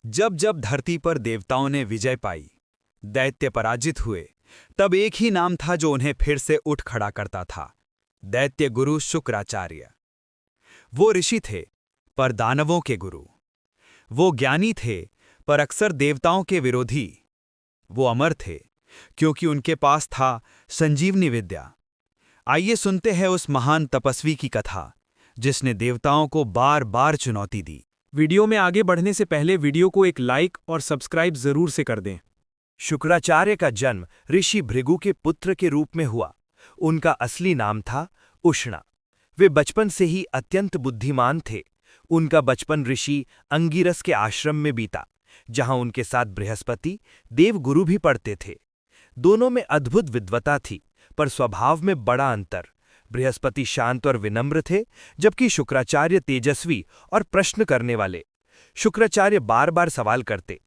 जब जब धरती पर देवताओं ने विजय पाई, दैत्य पराजित हुए, तब एक ही नाम था जो उन्हें फिर से उठ खड़ा करता था। दैत्य गुरु शुक्राचार्य। वो ऋषि थे, पर दानवों के गुरु। वो ज्ञानी थे, पर अक्सर देवताओं के विरोधी। वो अमर थे, क्योंकि उनके पास था संजीवनी विद्या। आइए सुनते हैं उस महान तपस्वी की कथा, जिसने देवताओं को बार बार चुनौती दी। वीडियो में आगे बढ़ने से पहले वीडियो को एक लाइक और सब्सक्राइब जरूर से कर दें। शुक्राचार्य का जन्म ऋषि भृगु के पुत्र के रूप में हुआ। उनका असली नाम था उष्णा। वे बचपन से ही अत्यंत बुद्धिमान थे। उनका बचपन ऋषि अंगिरस के आश्रम में बीता, जहां उनके साथ बृहस्पति देवगुरु भी पढ़ते थे। दोनों में अद्भुत विद्वता थी, पर स्वभाव में बड़ा अंतर। बृहस्पति शांत और विनम्र थे, जबकि शुक्राचार्य तेजस्वी और प्रश्न करने वाले। शुक्राचार्य बार बार सवाल करते,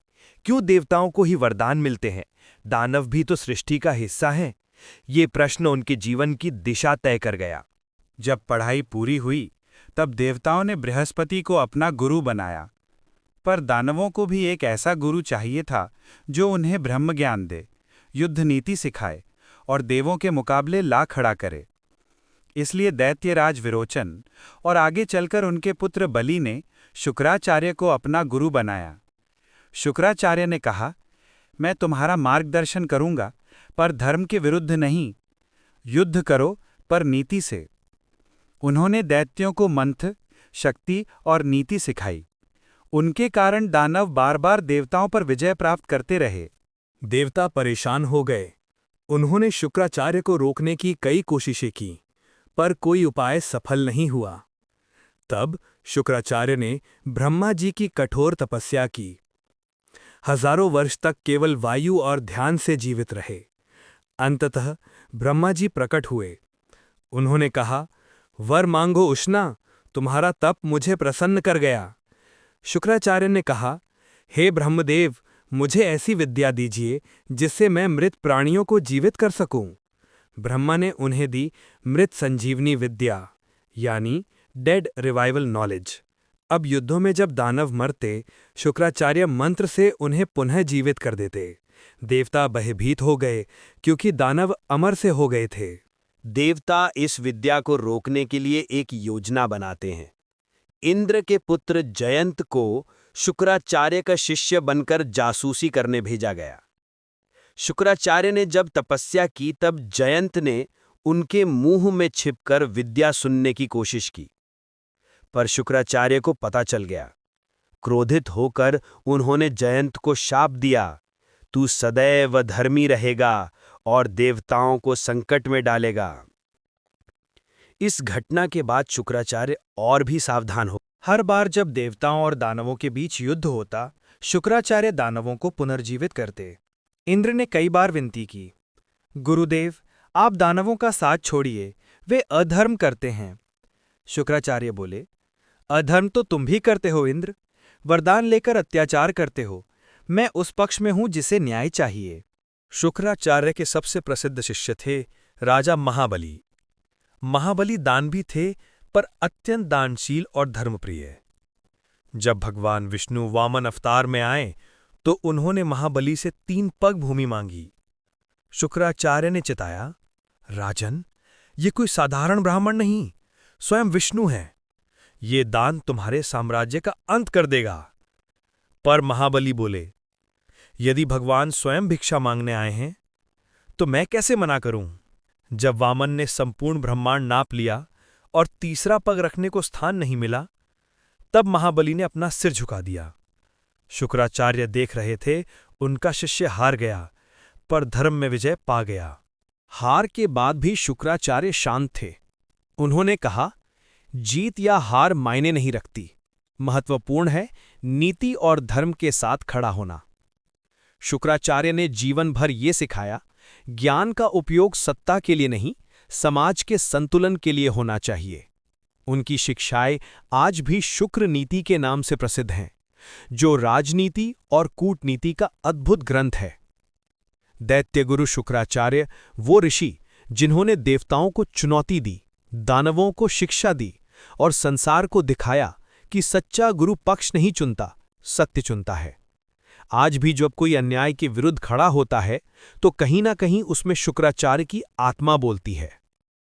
क्यों देवताओं को ही वरदान मिलते हैं? दानव भी तो सृष्टि का हिस्सा हैं। ये प्रश्न उनके जीवन की दिशा तय कर गया। जब पढ़ाई पूरी हुई, तब देवताओं ने बृहस्पति को अपना गुरु बनाया। पर दानवों को भी एक ऐसा गुरु चाहिए था जो उन्हें ब्रह्म ज्ञान दे, युद्ध नीति सिखाए और देवों के मुकाबले ला खड़ा करे। इसलिए दैत्यराज विरोचन और आगे चलकर उनके पुत्र बलि ने शुक्राचार्य को अपना गुरु बनाया। शुक्राचार्य ने कहा, मैं तुम्हारा मार्गदर्शन करूंगा, पर धर्म के विरुद्ध नहीं। युद्ध करो, पर नीति से। उन्होंने दैत्यों को मंत्र, शक्ति और नीति सिखाई। उनके कारण दानव बार बार देवताओं पर विजय प्राप्त करते रहे। देवता परेशान हो गए। उन्होंने शुक्राचार्य को रोकने की कई कोशिशें की, पर कोई उपाय सफल नहीं हुआ। तब शुक्राचार्य ने ब्रह्मा जी की कठोर तपस्या की। हजारों वर्ष तक केवल वायु और ध्यान से जीवित रहे। अंततः ब्रह्मा जी प्रकट हुए। उन्होंने कहा, वर मांगो उष्णा, तुम्हारा तप मुझे प्रसन्न कर गया। शुक्राचार्य ने कहा, हे ब्रह्मदेव, मुझे ऐसी विद्या दीजिए जिससे मैं मृत प्राणियों को जीवित कर सकूं। ब्रह्मा ने उन्हें दी मृत संजीवनी विद्या, यानी डेड रिवाइवल नॉलेज। अब युद्धों में जब दानव मरते, शुक्राचार्य मंत्र से उन्हें पुनः जीवित कर देते। देवता भयभीत हो गए, क्योंकि दानव अमर से हो गए थे। देवता इस विद्या को रोकने के लिए एक योजना बनाते हैं। इंद्र के पुत्र जयंत को शुक्राचार्य का शिष्य बनकर जासूसी करने भेजा गया। शुक्राचार्य ने जब तपस्या की, तब जयंत ने उनके मुंह में छिपकर विद्या सुनने की कोशिश की, पर शुक्राचार्य को पता चल गया। क्रोधित होकर उन्होंने जयंत को शाप दिया, तू सदैव धर्मी रहेगा और देवताओं को संकट में डालेगा। इस घटना के बाद शुक्राचार्य और भी सावधान हो। हर बार जब देवताओं और दानवों के बीच युद्ध होता, शुक्राचार्य दानवों को पुनर्जीवित करते। इंद्र ने कई बार विनती की, गुरुदेव, आप दानवों का साथ छोड़िए, वे अधर्म करते हैं। शुक्राचार्य बोले, अधर्म तो तुम भी करते हो इंद्र, वरदान लेकर अत्याचार करते हो। मैं उस पक्ष में हूं जिसे न्याय चाहिए। शुक्राचार्य के सबसे प्रसिद्ध शिष्य थे राजा महाबली। महाबली दानवी थे, पर अत्यंत दानशील और धर्मप्रिय। जब भगवान विष्णु वामन अवतार में आए, तो उन्होंने महाबली से 3 पग भूमि मांगी। शुक्राचार्य ने चिताया, राजन, ये कोई साधारण ब्राह्मण नहीं, स्वयं विष्णु हैं। ये दान तुम्हारे साम्राज्य का अंत कर देगा। पर महाबली बोले, यदि भगवान स्वयं भिक्षा मांगने आए हैं, तो मैं कैसे मना करूं? जब वामन ने संपूर्ण ब्रह्मांड नाप लिया और तीसरा पग रखने को स्थान नहीं मिला, तब महाबली ने अपना सिर झुका दिया। शुक्राचार्य देख रहे थे, उनका शिष्य हार गया, पर धर्म में विजय पा गया। हार के बाद भी शुक्राचार्य शांत थे। उन्होंने कहा, जीत या हार मायने नहीं रखती, महत्वपूर्ण है नीति और धर्म के साथ खड़ा होना। शुक्राचार्य ने जीवन भर ये सिखाया, ज्ञान का उपयोग सत्ता के लिए नहीं, समाज के संतुलन के लिए होना चाहिए। उनकी शिक्षाएं आज भी शुक्र नीति के नाम से प्रसिद्ध हैं, जो राजनीति और कूटनीति का अद्भुत ग्रंथ है। दैत्यगुरु शुक्राचार्य वो ऋषि जिन्होंने देवताओं को चुनौती दी, दानवों को शिक्षा दी और संसार को दिखाया कि सच्चा गुरु पक्ष नहीं चुनता, सत्य चुनता है। आज भी जब कोई अन्याय के विरुद्ध खड़ा होता है तो कहीं ना कहीं उसमें शुक्राचार्य की आत्मा बोलती है।